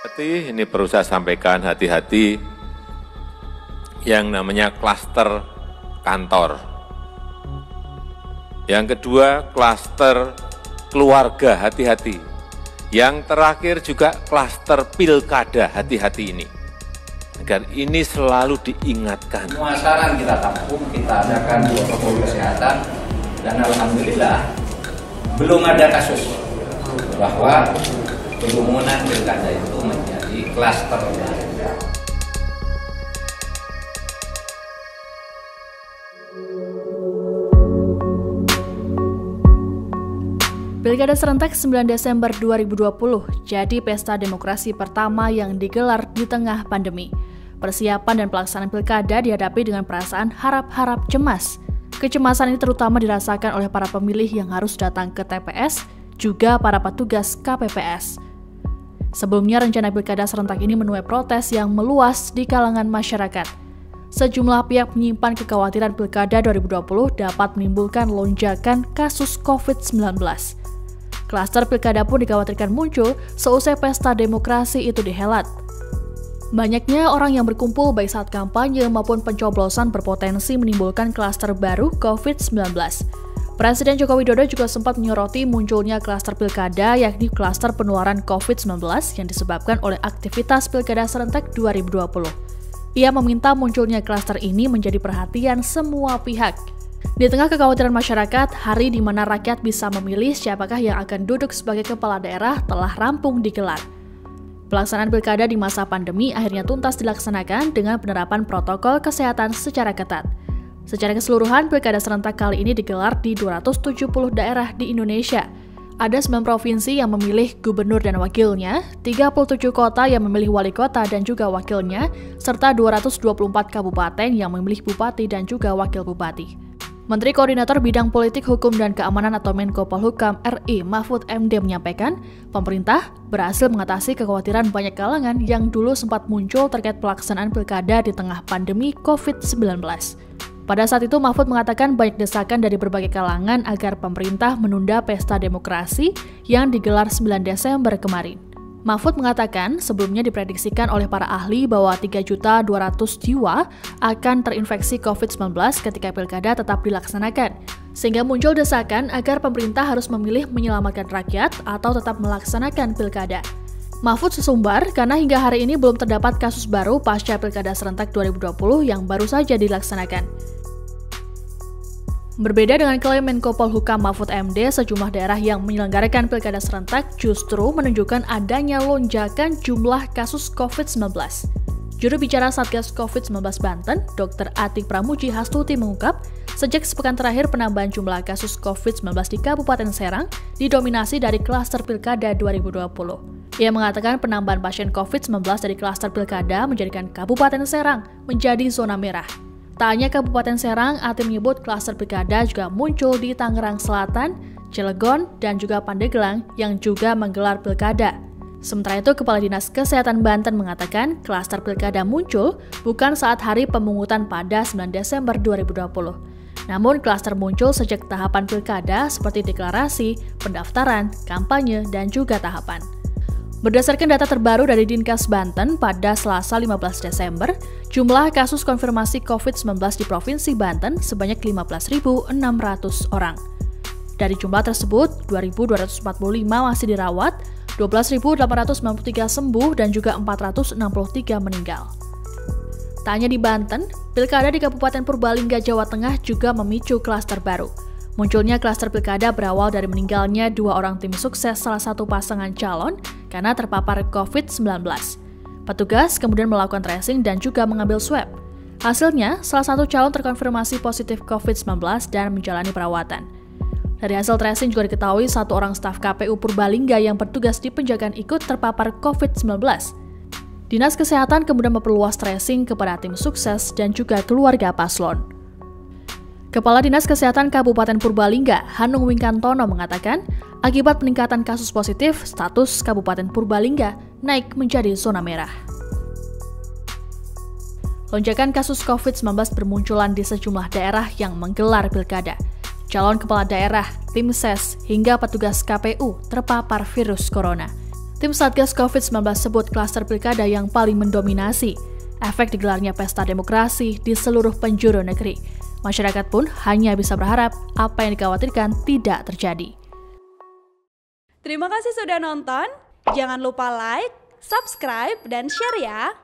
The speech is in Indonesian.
Ini perlu saya sampaikan, hati-hati yang namanya klaster kantor. Yang kedua, klaster keluarga, hati-hati. Yang terakhir juga klaster pilkada, hati-hati ini. Agar ini selalu diingatkan. Semua saran kita tampung, kita adakan protokol kesehatan, dan alhamdulillah belum ada kasus bahwa kerumunan pilkada itu menjadi klaster. Pilkada serentak 9 Desember 2020 jadi pesta demokrasi pertama yang digelar di tengah pandemi. Persiapan dan pelaksanaan pilkada dihadapi dengan perasaan harap-harap cemas. Kecemasan ini terutama dirasakan oleh para pemilih yang harus datang ke TPS, juga para petugas KPPS. Sebelumnya, rencana pilkada serentak ini menuai protes yang meluas di kalangan masyarakat. Sejumlah pihak menyimpan kekhawatiran pilkada 2020 dapat menimbulkan lonjakan kasus COVID-19. Klaster pilkada pun dikhawatirkan muncul seusai pesta demokrasi itu dihelat. Banyaknya orang yang berkumpul baik saat kampanye maupun pencoblosan berpotensi menimbulkan klaster baru COVID-19. Presiden Joko Widodo juga sempat menyoroti munculnya klaster pilkada, yakni klaster penularan COVID-19 yang disebabkan oleh aktivitas pilkada serentak 2020. Ia meminta munculnya klaster ini menjadi perhatian semua pihak. Di tengah kekhawatiran masyarakat, hari di mana rakyat bisa memilih siapakah yang akan duduk sebagai kepala daerah telah rampung digelar. Pelaksanaan pilkada di masa pandemi akhirnya tuntas dilaksanakan dengan penerapan protokol kesehatan secara ketat. Secara keseluruhan, pilkada serentak kali ini digelar di 270 daerah di Indonesia. Ada 9 provinsi yang memilih gubernur dan wakilnya, 37 kota yang memilih wali kota dan juga wakilnya, serta 224 kabupaten yang memilih bupati dan juga wakil bupati. Menteri Koordinator Bidang Politik, Hukum, dan Keamanan atau Menko Polhukam RI Mahfud MD menyampaikan, pemerintah berhasil mengatasi kekhawatiran banyak kalangan yang dulu sempat muncul terkait pelaksanaan pilkada di tengah pandemi COVID-19. Pada saat itu, Mahfud mengatakan banyak desakan dari berbagai kalangan agar pemerintah menunda pesta demokrasi yang digelar 9 Desember kemarin. Mahfud mengatakan sebelumnya diprediksikan oleh para ahli bahwa 3.200.000 jiwa akan terinfeksi COVID-19 ketika pilkada tetap dilaksanakan, sehingga muncul desakan agar pemerintah harus memilih menyelamatkan rakyat atau tetap melaksanakan pilkada. Mahfud sesumbar karena hingga hari ini belum terdapat kasus baru pasca pilkada serentak 2020 yang baru saja dilaksanakan. Berbeda dengan klaim Menko Polhukam Mahfud MD, sejumlah daerah yang menyelenggarakan pilkada serentak justru menunjukkan adanya lonjakan jumlah kasus COVID-19. Juru bicara Satgas COVID-19 Banten, Dr. Atik Pramuji Hastuti mengungkap, sejak sepekan terakhir penambahan jumlah kasus COVID-19 di Kabupaten Serang didominasi dari klaster pilkada 2020. Ia mengatakan penambahan pasien COVID-19 dari klaster pilkada menjadikan Kabupaten Serang menjadi zona merah. Tak hanya Kabupaten Serang, Atik menyebut klaster pilkada juga muncul di Tangerang Selatan, Cilegon, dan juga Pandeglang yang juga menggelar pilkada. Sementara itu, Kepala Dinas Kesehatan Banten mengatakan klaster pilkada muncul bukan saat hari pemungutan pada 9 Desember 2020. Namun, klaster muncul sejak tahapan pilkada seperti deklarasi, pendaftaran, kampanye, dan juga tahapan. Berdasarkan data terbaru dari Dinkes Banten pada Selasa 15 Desember, jumlah kasus konfirmasi COVID-19 di Provinsi Banten sebanyak 15.600 orang. Dari jumlah tersebut, 2.245 masih dirawat, 12.893 sembuh, dan juga 463 meninggal. Tak hanya di Banten, pilkada di Kabupaten Purbalingga, Jawa Tengah juga memicu klaster baru. Munculnya klaster pilkada berawal dari meninggalnya 2 orang tim sukses salah satu pasangan calon karena terpapar COVID-19. Petugas kemudian melakukan tracing dan juga mengambil swab. Hasilnya, salah satu calon terkonfirmasi positif COVID-19 dan menjalani perawatan. Dari hasil tracing juga diketahui 1 orang staf KPU Purbalingga yang bertugas di penjagaan ikut terpapar COVID-19. Dinas Kesehatan kemudian memperluas tracing kepada tim sukses dan juga keluarga paslon. Kepala Dinas Kesehatan Kabupaten Purbalingga, Hanung Wingkantono mengatakan, akibat peningkatan kasus positif, status Kabupaten Purbalingga naik menjadi zona merah. Lonjakan kasus COVID-19 bermunculan di sejumlah daerah yang menggelar pilkada. Calon kepala daerah, tim SES, hingga petugas KPU terpapar virus corona. Tim Satgas COVID-19 sebut klaster pilkada yang paling mendominasi efek digelarnya pesta demokrasi di seluruh penjuru negeri. Masyarakat pun hanya bisa berharap apa yang dikhawatirkan tidak terjadi. Terima kasih sudah nonton. Jangan lupa like, subscribe, dan share ya.